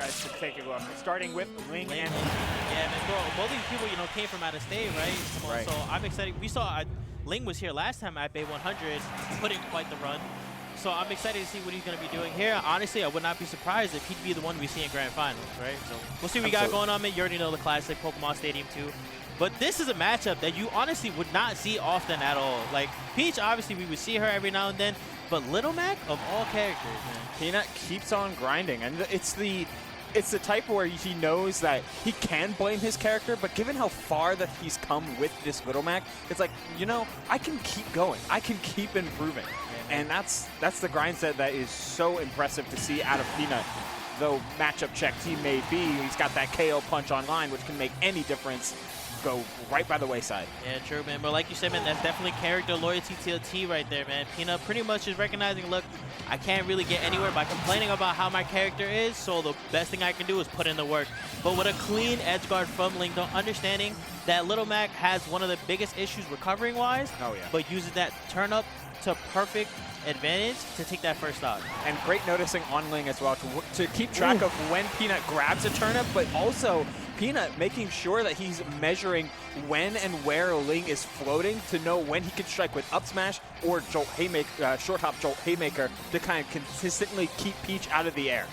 tries to take a look, starting with Ling and yeah, man, bro, both these people, you know, came from out of state, right? So I'm excited. We saw Ling was here last time at bae101, put in quite the run. So I'm excited to see what he's going to be doing here. Honestly, I would not be surprised if he'd be the one we see in Grand Finals, right? So we'll see what we got going on, man. You already know the classic Pokemon Stadium 2. But this is a matchup that you honestly would not see often at all. Like, Peach, obviously, we would see her every now and then. But Little Mac, of all characters, man. Peanut keeps on grinding. And it's the type where he knows that he can blame his character, but given how far that he's come with this Little Mac, it's like, you know, I can keep going. I can keep improving. And that's the grind set that is so impressive to see out of Peanut. Though matchup checked he may be, he's got that KO punch online, which can make any difference go right by the wayside. Yeah, true, man. But like you said, man, that's definitely character loyalty to the T right there, man. Peanut pretty much is recognizing, look, I can't really get anywhere by complaining about how my character is, so the best thing I can do is put in the work. But with a clean edge guard from Ling, though, understanding that Little Mac has one of the biggest issues recovering-wise, but uses that turn-up to perfect advantage to take that first stock. And great noticing on Ling as well to keep track of when Peanut grabs a turnip, but also Peanut making sure that he's measuring when and where Ling is floating to know when he can strike with up smash or jolt haymaker, short hop jolt haymaker to kind of consistently keep Peach out of the air.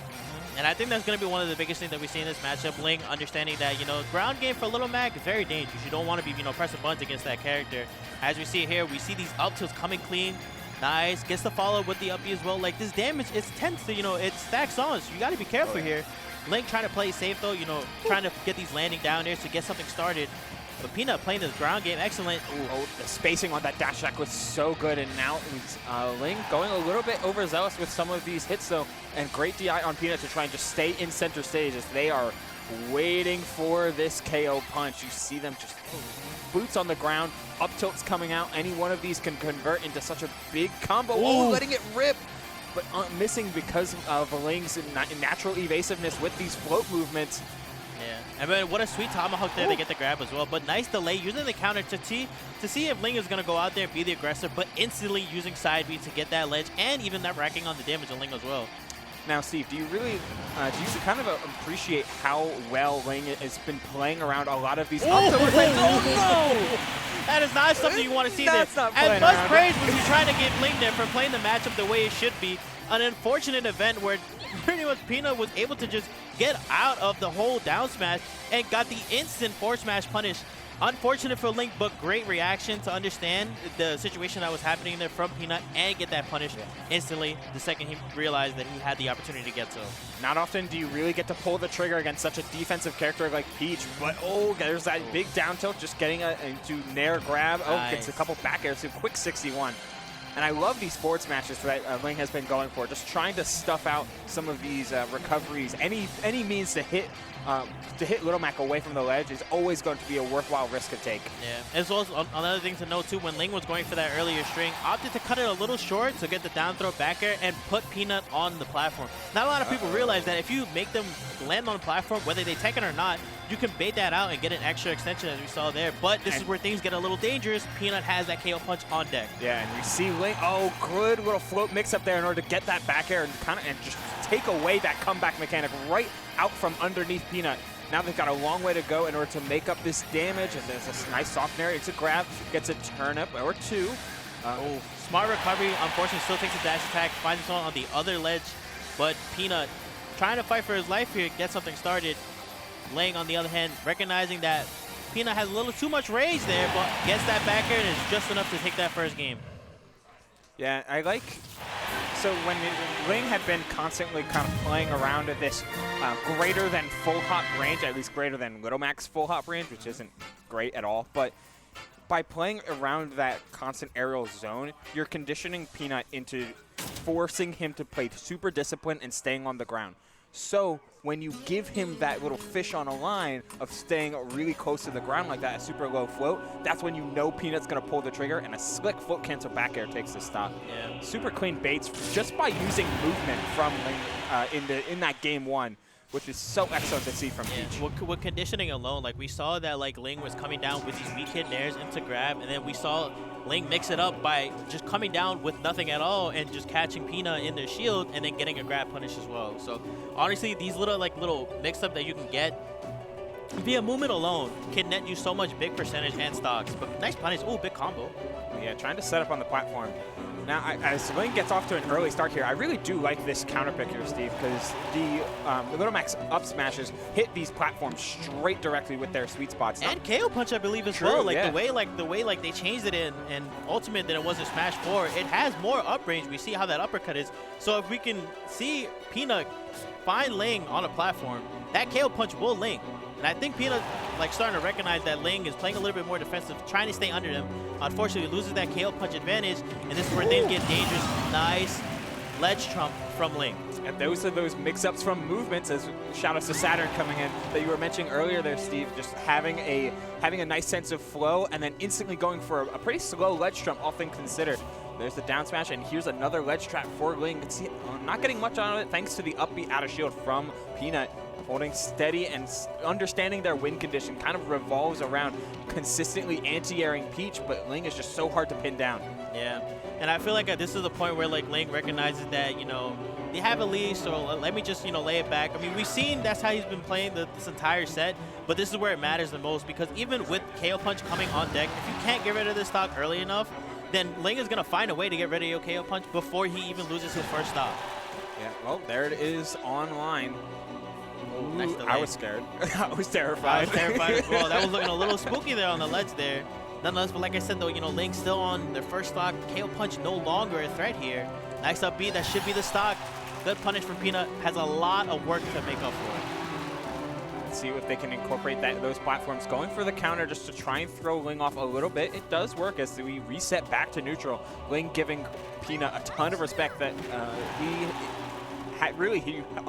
And I think that's going to be one of the biggest things that we see in this matchup. Ling understanding that, you know, ground game for Little Mac is very dangerous. You don't want to be, you know, pressing buttons against that character. As we see here, we see these up tilts coming clean. Nice. Gets the follow with the uppy as well. Like, this damage, it's tense to, you know, it stacks on. So you got to be careful here. Ling trying to play safe, though, you know, trying to get these landing down there to get something started. But Peanut playing this ground game excellent. Oh, the spacing on that dash attack was so good. And now Ling going a little bit overzealous with some of these hits, though. And great DI on Peanut to try and just stay in center stage as they are waiting for this KO punch. You see them just boots on the ground, up tilts coming out. Any one of these can convert into such a big combo. Oh, letting it rip. But missing because of Ling's natural evasiveness with these float movements. Yeah, and then what a sweet tomahawk there to get the grab as well. But nice delay, using the counter to see if Ling is going to go out there and be the aggressor, but instantly using side B to get that ledge and even that racking on the damage on Ling as well. Now, Steve, do you really kind of appreciate how well Ling has been playing around a lot of these Oh no! That is not something you want to see there. And much praise when you're trying to get Ling there for playing the matchup the way it should be. An unfortunate event where pretty much Peanut was able to just get out of the whole down smash and got the instant forward smash punish. Unfortunate for Ling, but great reaction to understand the situation that was happening there from Peanut and get that punish instantly the second he realized that he had the opportunity to get so. Not often do you really get to pull the trigger against such a defensive character like Peach, but oh, there's that big down tilt, just getting into nair grab. Oh, gets a couple back airs, so quick 61. And I love these forward smashes that Ling has been going for, just trying to stuff out some of these recoveries. Any means to hit Little Mac away from the ledge is always going to be a worthwhile risk to take. Yeah, as well as another thing to note too, when Ling was going for that earlier string, opted to cut it a little short to get the down throw back air and put Peanut on the platform. Not a lot of people realize that if you make them land on the platform, whether they take it or not, you can bait that out and get an extra extension as we saw there. But this is where things get a little dangerous. Peanut has that KO punch on deck. Yeah, and we see Ling, oh, good little float mix up there in order to get that back air and just take away that comeback mechanic right out from underneath Peanut. Now they've got a long way to go in order to make up this damage. And there's this nice soft nair. It's a grab, gets a turnip or two. Smart recovery. Unfortunately, still takes a dash attack, finds himself on the other ledge. But Peanut trying to fight for his life here, get something started. Ling, on the other hand, recognizing that Peanut has a little too much rage there, but gets that back air and is just enough to take that first game. Yeah, I like... So when Ling had been constantly kind of playing around at this greater than full hop range, at least greater than Little Mac's full hop range, which isn't great at all, but by playing around that constant aerial zone, you're conditioning Peanut into forcing him to play super disciplined and staying on the ground. So when you give him that little fish on a line of staying really close to the ground like that, a super low float, that's when you know Peanut's going to pull the trigger, and a slick float cancel back air takes the stop. Super clean baits just by using movement from Ling in that game one. which is so excellent to see from Peach. With conditioning alone, like we saw that like Ling was coming down with these weak hit nairs into grab, and then we saw Ling mix it up by just coming down with nothing at all and just catching Pina in their shield and then getting a grab punish as well. So honestly, these little mix-up that you can get via movement alone can net you so much big percentage and stocks. But nice punish. Ooh, big combo. Yeah, trying to set up on the platform. Now, as Ling gets off to an early start here, I really do like this counter pick here, Steve, because the Little Max up smashes hit these platforms straight directly with their sweet spots. And KO punch, I believe, as well. Like the way they changed it in Ultimate than it was in Smash 4. It has more up range. We see how that uppercut is. So if we can see Pina find Ling on a platform, that KO punch will Ling. And I think Pina like starting to recognize that Ling is playing a little bit more defensive, trying to stay under him. Unfortunately, loses that KO punch advantage, and this is where things get dangerous. Nice ledge trump from Ling. And those are those mix-ups from movements, as shout-outs to Saturn coming in, that you were mentioning earlier there, Steve, just having a nice sense of flow and then instantly going for a pretty slow ledge trump, all things considered. There's the down smash, and here's another ledge trap for Ling. See, not getting much on it thanks to the upbeat out of shield from Peanut. Holding steady and understanding their win condition kind of revolves around consistently anti-airing Peach, but Ling is just so hard to pin down. Yeah, and I feel like this is the point where like Ling recognizes that, you know, they have a lead, so let me just, you know, lay it back. I mean, we've seen that's how he's been playing this entire set, but this is where it matters the most, because even with KO Punch coming on deck, if you can't get rid of this stock early enough, then Ling is going to find a way to get rid of your KO Punch before he even loses his first stock. Yeah, well, there it is online. Ooh, nice delay. I was scared. I was terrified. I was terrified as well. That was looking a little spooky there on the ledge there. Nonetheless, but like I said, though, you know, Ling still on their first stock. KO Punch no longer a threat here. Nice up B. That should be the stock. Good punish from Peanut. Has a lot of work to make up for it. Let's see if they can incorporate those platforms. Going for the counter just to try and throw Ling off a little bit. It does work as we reset back to neutral. Ling giving Peanut a ton of respect that he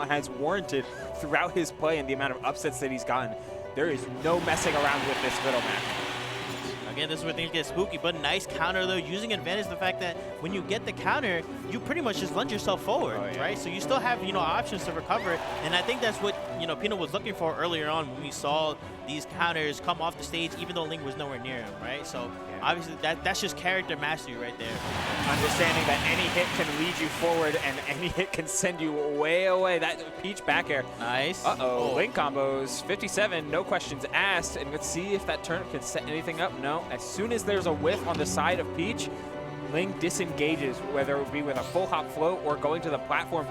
has warranted throughout his play and the amount of upsets that he's gotten. There is no messing around with this Little Mac. Again, this is where things get spooky, but nice counter though, using advantage the fact that when you get the counter, you pretty much just lunge yourself forward, right? So you still have, you know, options to recover, and I think that's what, you know, Pino was looking for earlier on when we saw these counters come off the stage, even though Ling was nowhere near him, right? So obviously that's just character mastery right there. Understanding that any hit can lead you forward and any hit can send you way away. That Peach back air. Nice. Uh-oh, Ling combos, 57, no questions asked. And let's see if that turn can set anything up. No, as soon as there's a whiff on the side of Peach, Ling disengages, whether it be with a full hop float or going to the platform.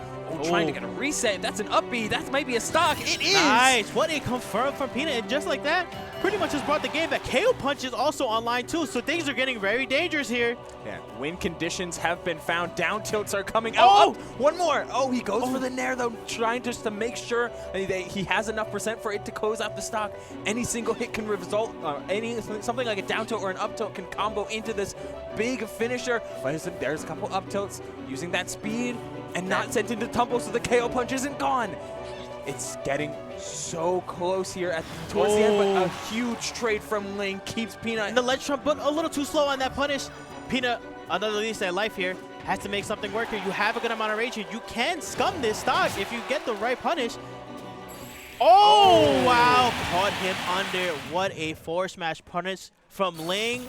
Trying to get a reset. That's an up B. That might be a stock. It is. Nice. What a confirm from Peanut. And just like that, pretty much has brought the game back. KO Punch is also online too, so things are getting very dangerous here. Yeah, win conditions have been found. Down tilts are coming out. Oh, one more. Oh, he goes for the nair though, trying just to make sure he has enough percent for it to close out the stock. Any single hit can result, something like a down tilt or an up tilt can combo into this big finisher. But there's a couple up tilts using that speed and not sent into tumble, so the KO punch isn't gone. It's getting so close here towards the end, but a huge trade from Ling keeps Peanut. And the ledge trump, but a little too slow on that punish. Peanut, another least at life here, has to make something work here. You have a good amount of range here. You can scum this stock if you get the right punish. Oh, wow. Caught him under. What a forward smash punish from Ling.